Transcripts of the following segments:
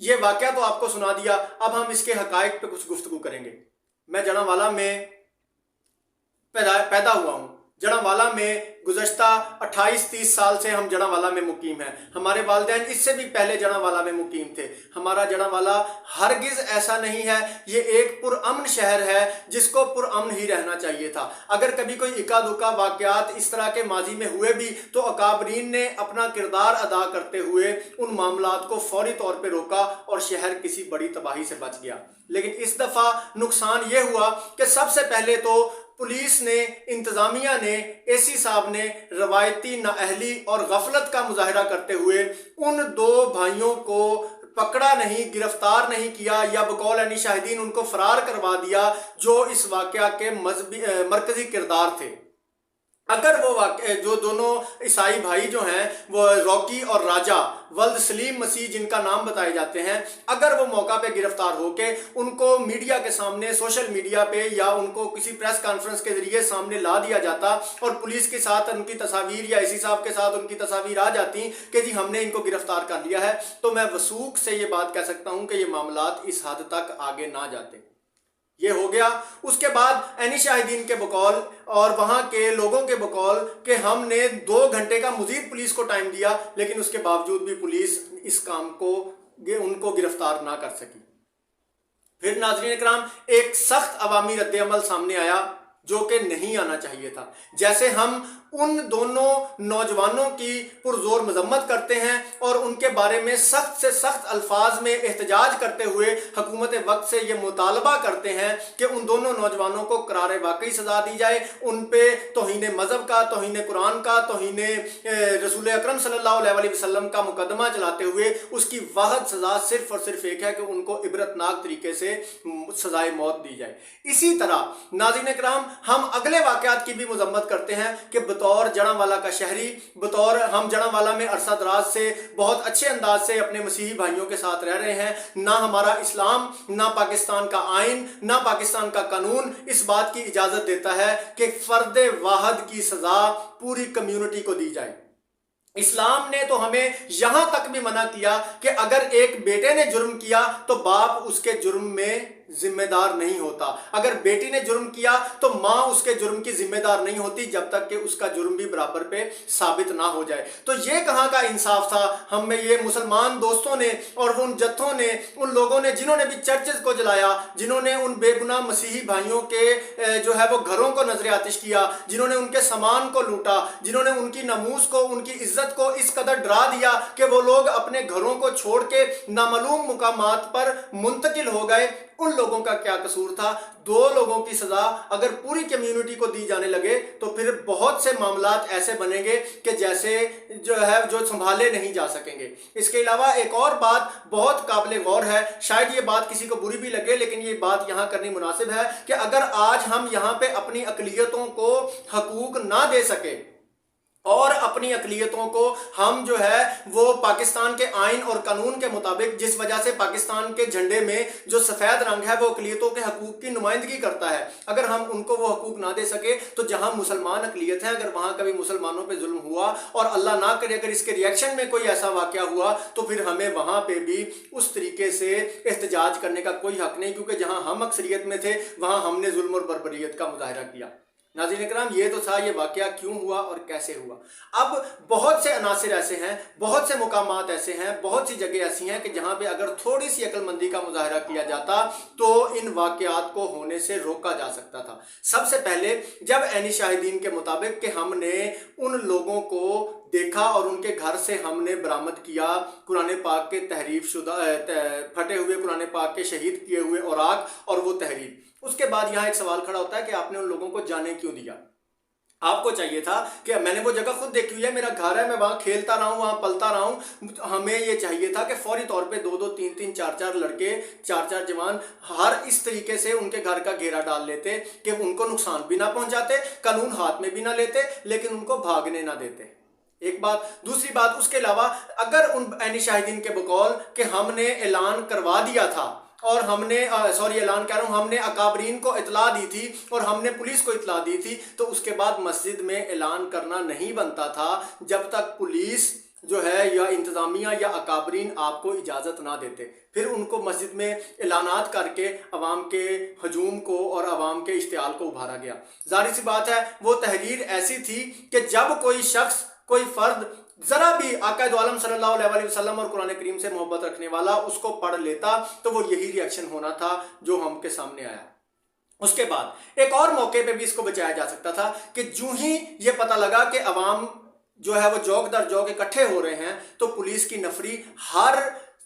یہ واقعہ تو آپ کو سنا دیا، اب ہم اس کے حقائق پہ کچھ گفتگو کریں گے۔ میں جڑانوالہ میں پیدا ہوا ہوں۔ جڑانوالہ میں گزشتہ 28-30 سال سے ہم جڑانوالہ میں مقیم ہیں۔ ہمارے والدین اس سے بھی پہلے جڑانوالہ میں مقیم تھے۔ ہمارا جڑانوالہ ہرگز ایسا نہیں ہے، یہ ایک پرامن شہر ہے جس کو پرامن ہی رہنا چاہیے تھا۔ اگر کبھی کوئی اکا دکا واقعات اس طرح کے ماضی میں ہوئے بھی تو اکابرین نے اپنا کردار ادا کرتے ہوئے ان معاملات کو فوری طور پہ روکا اور شہر کسی بڑی تباہی سے بچ گیا۔ لیکن اس دفعہ نقصان یہ ہوا کہ سب سے پہلے تو پولیس نے، انتظامیہ نے، اے سی صاحب نے روایتی نااہلی اور غفلت کا مظاہرہ کرتے ہوئے ان دو بھائیوں کو پکڑا نہیں، گرفتار نہیں کیا، یا بقول عینی شاہدین ان کو فرار کروا دیا جو اس واقعہ کے مرکزی کردار تھے۔ اگر وہ جو دونوں عیسائی بھائی جو ہیں وہ روکی اور راجہ ولد سلیم مسیح جن کا نام بتائے جاتے ہیں، اگر وہ موقع پہ گرفتار ہو کے ان کو میڈیا کے سامنے، سوشل میڈیا پہ، یا ان کو کسی پریس کانفرنس کے ذریعے سامنے لا دیا جاتا اور پولیس کے ساتھ ان کی تصاویر یا اسی صاحب کے ساتھ ان کی تصاویر آ جاتی کہ جی ہم نے ان کو گرفتار کر لیا ہے، تو میں وثوق سے یہ بات کہہ سکتا ہوں کہ یہ معاملات اس حد تک آگے نہ جاتے۔ یہ ہو گیا۔ اس کے بعد عینی شاہدین کے بقول اور وہاں کے لوگوں کے بقول کہ ہم نے 2 گھنٹے کا مزید پولیس کو ٹائم دیا، لیکن اس کے باوجود بھی پولیس اس کام کو ان کو گرفتار نہ کر سکی۔ پھر ناظرین اکرام، ایک سخت عوامی رد عمل سامنے آیا جو کہ نہیں آنا چاہیے تھا۔ جیسے ہم ان دونوں نوجوانوں کی پرزور مذمت کرتے ہیں اور ان کے بارے میں سخت سے سخت الفاظ میں احتجاج کرتے ہوئے حکومت وقت سے یہ مطالبہ کرتے ہیں کہ ان دونوں نوجوانوں کو قرار واقعی سزا دی جائے، ان پہ توہین مذہب کا، توہین قرآن کا، توہین رسول اکرم صلی اللہ علیہ وسلم کا مقدمہ چلاتے ہوئے اس کی واحد سزا صرف اور صرف ایک ہے کہ ان کو عبرتناک طریقے سے سزائے موت دی جائے۔ اسی طرح ناظرین اکرام، ہم اگلے واقعات کی بھی مذمت کرتے ہیں کہ بطور جڑانوالہ کا شہری، بطور ہم جڑانوالہ میں عرصہ دراز سے بہت اچھے انداز سے اپنے مسیحی بھائیوں کے ساتھ رہ رہے ہیں، نہ ہمارا اسلام، نہ پاکستان کا آئین، نہ پاکستان کا قانون اس بات کی اجازت دیتا ہے کہ فرد واحد کی سزا پوری کمیونٹی کو دی جائے۔ اسلام نے تو ہمیں یہاں تک بھی منع کیا کہ اگر ایک بیٹے نے جرم کیا تو باپ اس کے جرم میں ذمہ دار نہیں ہوتا، اگر بیٹی نے جرم کیا تو ماں اس کے جرم کی ذمہ دار نہیں ہوتی جب تک کہ اس کا جرم بھی برابر پہ ثابت نہ ہو جائے۔ تو یہ کہاں کا انصاف تھا؟ ہم میں یہ مسلمان دوستوں نے اور ان جتھوں نے، ان لوگوں نے جنہوں نے بھی چرچز کو جلایا، جنہوں نے ان بے گناہ مسیحی بھائیوں کے جو ہے وہ گھروں کو نظر آتش کیا، جنہوں نے ان کے سامان کو لوٹا، جنہوں نے ان کی ناموس کو، ان کی عزت کو اس قدر ڈرا دیا کہ وہ لوگ اپنے گھروں کو چھوڑ کے نامعلوم مقامات پر منتقل ہو گئے، ان لوگوں کا کیا قصور تھا؟ 2 لوگوں کی سزا اگر پوری کمیونٹی کو دی جانے لگے تو پھر بہت سے معاملات ایسے بنیں گے کہ جیسے جو سنبھالے نہیں جا سکیں گے۔ اس کے علاوہ ایک اور بات بہت قابل غور ہے، شاید یہ بات کسی کو بری بھی لگے لیکن یہ بات یہاں کرنی مناسب ہے کہ اگر آج ہم یہاں پہ اپنی اقلیتوں کو حقوق نہ دے سکے اور اپنی اقلیتوں کو ہم جو ہے وہ پاکستان کے آئین اور قانون کے مطابق، جس وجہ سے پاکستان کے جھنڈے میں جو سفید رنگ ہے وہ اقلیتوں کے حقوق کی نمائندگی کرتا ہے، اگر ہم ان کو وہ حقوق نہ دے سکے تو جہاں مسلمان اقلیت ہیں، اگر وہاں کبھی مسلمانوں پہ ظلم ہوا اور اللہ نہ کرے اگر اس کے ریئیکشن میں کوئی ایسا واقعہ ہوا تو پھر ہمیں وہاں پہ بھی اس طریقے سے احتجاج کرنے کا کوئی حق نہیں، کیونکہ جہاں ہم اکثریت میں تھے وہاں ہم نے ظلم اور بربریت کا مظاہرہ کیا۔ ناظرین اکرام، یہ تو تھا یہ واقعہ کیوں ہوا اور کیسے ہوا۔ اب بہت سے عناصر ایسے ہیں، بہت سے مقامات ایسے ہیں، بہت سی جگہ ایسی ہیں کہ جہاں پہ اگر تھوڑی سی عقل مندی کا مظاہرہ کیا جاتا تو ان واقعات کو ہونے سے روکا جا سکتا تھا۔ سب سے پہلے جب عینی شاہدین کے مطابق کہ ہم نے ان لوگوں کو دیکھا اور ان کے گھر سے ہم نے برآمد کیا قرآن پاک کے تحریف شدہ پھٹے ہوئے قرآن پاک کے شہید کیے ہوئے اوراق اور وہ تحریر، اس کے بعد یہاں ایک سوال کھڑا ہوتا ہے کہ آپ نے ان لوگوں کو جانے کیوں دیا؟ آپ کو چاہیے تھا کہ میں نے وہ جگہ خود دیکھی ہوئی ہے، میرا گھر ہے، میں وہاں کھیلتا رہا ہوں، وہاں پلتا رہا ہوں، ہمیں یہ چاہیے تھا کہ فوری طور پہ 2-2 3-3 4-4 لڑکے، 4-4 جوان ہر اس طریقے سے ان کے گھر کا گھیرا ڈال لیتے کہ ان کو نقصان بھی نہ پہنچاتے، قانون ہاتھ میں بھی نہ لیتے، لیکن ان کو بھاگنے نہ دیتے۔ ایک بات۔ دوسری بات، اس کے علاوہ اگر ان عینی شاہدین کے بقول کہ ہم نے اعلان کروا دیا تھا اور ہم نے اعلان کہہ رہا ہوں، ہم نے اکابرین کو اطلاع دی تھی اور ہم نے پولیس کو اطلاع دی تھی، تو اس کے بعد مسجد میں اعلان کرنا نہیں بنتا تھا جب تک پولیس جو ہے یا انتظامیہ یا اکابرین آپ کو اجازت نہ دیتے، پھر ان کو مسجد میں اعلانات کر کے عوام کے ہجوم کو اور عوام کے اشتعال کو ابھارا گیا۔ ظاہر سی بات ہے وہ تحریر ایسی تھی کہ جب کوئی شخص، کوئی فرد ذرا بھی آقا دو عالم صلی اللہ علیہ وسلم اور قرآن کریم سے محبت رکھنے والا اس کو پڑھ لیتا تو وہ یہی ری ایکشن ہونا تھا جو ہم کے سامنے آیا۔ اس کے بعد ایک اور موقع پہ بھی اس کو بچایا جا سکتا تھا کہ جو ہی یہ پتہ لگا کہ عوام جو ہے وہ جوک در جوک اکٹھے ہو رہے ہیں تو پولیس کی نفری ہر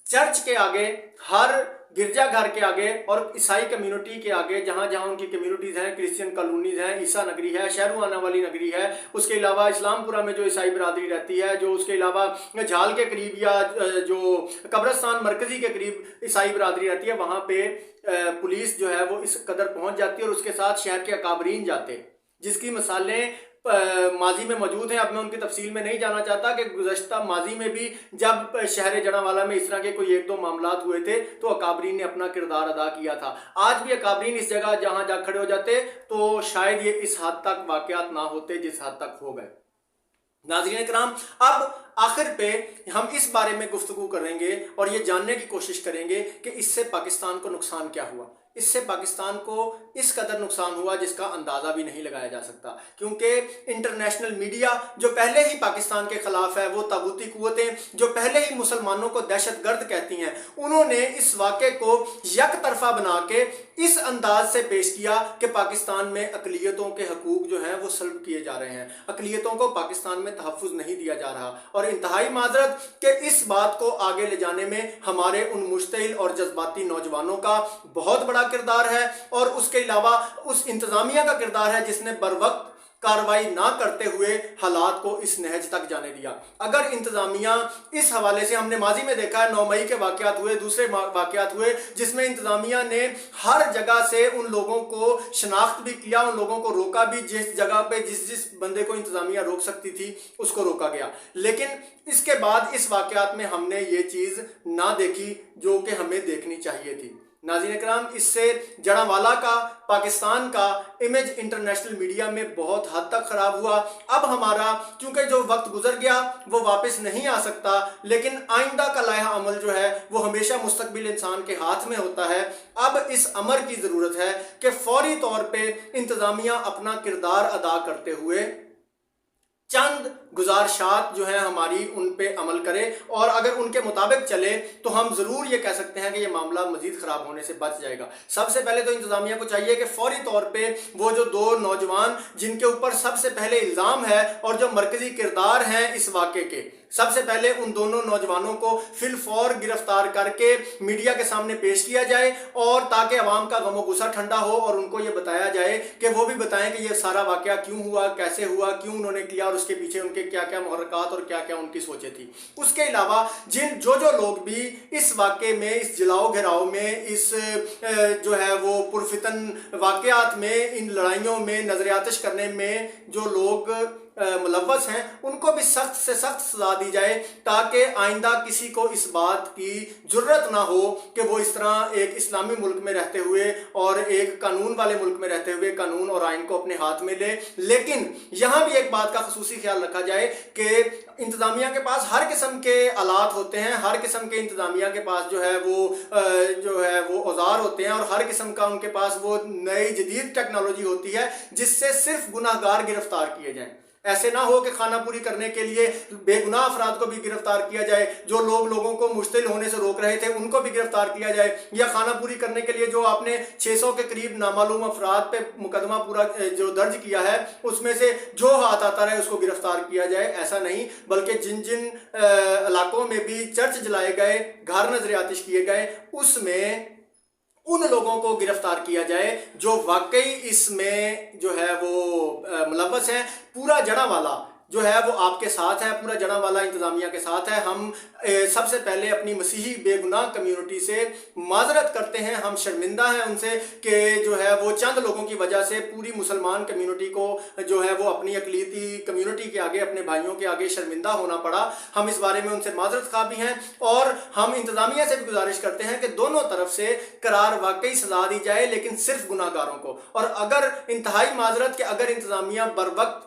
چرچ کے آگے، ہر گرجا گھر کے آگے اور عیسائی کمیونٹی کے آگے، جہاں جہاں ان کی کمیونٹیز ہیں، کرسچین کالونیز ہیں، عیسیٰ نگری ہے، شہروانہ والی نگری ہے، اس کے علاوہ اسلام پورہ میں جو عیسائی برادری رہتی ہے، جو اس کے علاوہ جھال کے قریب یا جو قبرستان مرکزی کے قریب عیسائی برادری رہتی ہے، وہاں پہ پولیس جو ہے وہ اس قدر پہنچ جاتی ہے اور اس کے ساتھ شہر کے اکابرین جاتے، جس کی مثالیں ماضی میں موجود ہیں۔ اب میں ان کی تفصیل میں نہیں جانا چاہتا کہ گزشتہ ماضی میں بھی جب شہر جڑاوالا میں اس طرح کے کوئی ایک دو معاملات ہوئے تھے تو اکابرین نے اپنا کردار ادا کیا تھا۔ آج بھی اکابرین اس جگہ جہاں جا کھڑے ہو جاتے تو شاید یہ اس حد تک واقعات نہ ہوتے جس حد تک ہو گئے۔ ناظرین کرام، اب آخر پہ ہم اس بارے میں گفتگو کریں گے اور یہ جاننے کی کوشش کریں گے کہ اس سے پاکستان کو نقصان کیا ہوا۔ اس سے پاکستان کو اس قدر نقصان ہوا جس کا اندازہ بھی نہیں لگایا جا سکتا، کیونکہ انٹرنیشنل میڈیا جو پہلے ہی پاکستان کے خلاف ہے، وہ طاغوتی قوتیں جو پہلے ہی مسلمانوں کو دہشت گرد کہتی ہیں، انہوں نے اس واقعے کو یک طرفہ بنا کے اس انداز سے پیش کیا کہ پاکستان میں اقلیتوں کے حقوق جو ہیں وہ سلب کیے جا رہے ہیں، اقلیتوں کو پاکستان میں تحفظ نہیں دیا جا رہا، اور انتہائی معذرت کہ اس بات کو آگے لے جانے میں ہمارے ان مشتعل اور جذباتی نوجوانوں کا بہت بڑا کردار ہے، اور اس کے علاوہ اس انتظامیہ کا کردار ہے جس نے بروقت کارروائی نہ کرتے ہوئے حالات کو اس نہج تک جانے دیا۔ اگر انتظامیہ اس حوالے سے، ہم نے ماضی میں دیکھا ہے 9 مئی کے واقعات ہوئے، دوسرے واقعات ہوئے جس میں انتظامیہ نے ہر جگہ سے ان لوگوں کو شناخت بھی کیا، ان لوگوں کو روکا بھی، جس جگہ پہ جس بندے کو انتظامیہ روک سکتی تھی اس کو روکا گیا، لیکن اس کے بعد اس واقعات میں ہم نے یہ چیز نہ دیکھی جو کہ ہمیں دیکھنی چاہیے تھی۔ ناظرین کرام، اس سے جڑاوالا کا، پاکستان کا امیج انٹرنیشنل میڈیا میں بہت حد تک خراب ہوا۔ اب ہمارا چونکہ جو وقت گزر گیا وہ واپس نہیں آ سکتا، لیکن آئندہ کا لائحہ عمل جو ہے وہ ہمیشہ مستقبل انسان کے ہاتھ میں ہوتا ہے۔ اب اس امر کی ضرورت ہے کہ فوری طور پہ انتظامیہ اپنا کردار ادا کرتے ہوئے چند گزارشات جو ہیں ہماری ان پہ عمل کرے، اور اگر ان کے مطابق چلے تو ہم ضرور یہ کہہ سکتے ہیں کہ یہ معاملہ مزید خراب ہونے سے بچ جائے گا۔ سب سے پہلے تو انتظامیہ کو چاہیے کہ فوری طور پہ وہ جو 2 نوجوان جن کے اوپر سب سے پہلے الزام ہے اور جو مرکزی کردار ہیں اس واقعے کے، سب سے پہلے ان دونوں نوجوانوں کو فی الفور گرفتار کر کے میڈیا کے سامنے پیش کیا جائے، اور تاکہ عوام کا غم و غصہ ٹھنڈا ہو اور ان کو یہ بتایا جائے کہ وہ بھی بتائیں کہ یہ سارا واقعہ کیوں ہوا، کیسے ہوا، کیوں انہوں نے کیا، اور اس کے پیچھے ان کے کیا کیا محرکات اور کیا کیا ان کی سوچیں تھی۔ اس کے علاوہ جو لوگ بھی اس واقعے میں، اس جلاؤ گھراؤ میں، اس جو ہے وہ پرفتن واقعات میں، ان لڑائیوں میں نظر آتش کرنے میں جو لوگ ملوث ہیں، ان کو بھی سخت سے سخت سزا دی جائے، تاکہ آئندہ کسی کو اس بات کی جرت نہ ہو کہ وہ اس طرح ایک اسلامی ملک میں رہتے ہوئے اور ایک قانون والے ملک میں رہتے ہوئے قانون اور آئین کو اپنے ہاتھ میں لے۔ لیکن یہاں بھی ایک بات کا خصوصی خیال رکھا جائے کہ انتظامیہ کے پاس ہر قسم کے آلات ہوتے ہیں، ہر قسم کے انتظامیہ کے پاس جو ہے وہ اوزار ہوتے ہیں، اور ہر قسم کا ان کے پاس وہ نئی جدید ٹیکنالوجی ہوتی ہے جس سے صرف گناہ گار گرفتار کیے جائیں۔ ایسے نہ ہو کہ خانہ پوری کرنے کے لیے بے گناہ افراد کو بھی گرفتار کیا جائے، جو لوگوں کو مشتعل ہونے سے روک رہے تھے ان کو بھی گرفتار کیا جائے، یا خانہ پوری کرنے کے لیے جو آپ نے 600 کے قریب نامعلوم افراد پہ مقدمہ پورا جو درج کیا ہے اس میں سے جو ہاتھ آتا رہے اس کو گرفتار کیا جائے۔ ایسا نہیں، بلکہ جن علاقوں میں بھی چرچ جلائے گئے، گھر نظر آتش کیے گئے، اس میں ان لوگوں کو گرفتار کیا جائے جو واقعی اس میں جو ہے وہ ملوث ہیں۔ پورا جڑاوالا جو ہے وہ آپ کے ساتھ ہے، پورا جڑاوالا انتظامیہ کے ساتھ ہے۔ ہم سب سے پہلے اپنی مسیحی بے گناہ کمیونٹی سے معذرت کرتے ہیں، ہم شرمندہ ہیں ان سے کہ جو ہے وہ چند لوگوں کی وجہ سے پوری مسلمان کمیونٹی کو جو ہے وہ اپنی اقلیتی کمیونٹی کے آگے، اپنے بھائیوں کے آگے شرمندہ ہونا پڑا۔ ہم اس بارے میں ان سے معذرت خواہ بھی ہیں، اور ہم انتظامیہ سے بھی گزارش کرتے ہیں کہ دونوں طرف سے قرار واقعی سزا دی جائے، لیکن صرف گناہ گاروں کو۔ اور اگر انتہائی معذرت کہ اگر انتظامیہ بر وقت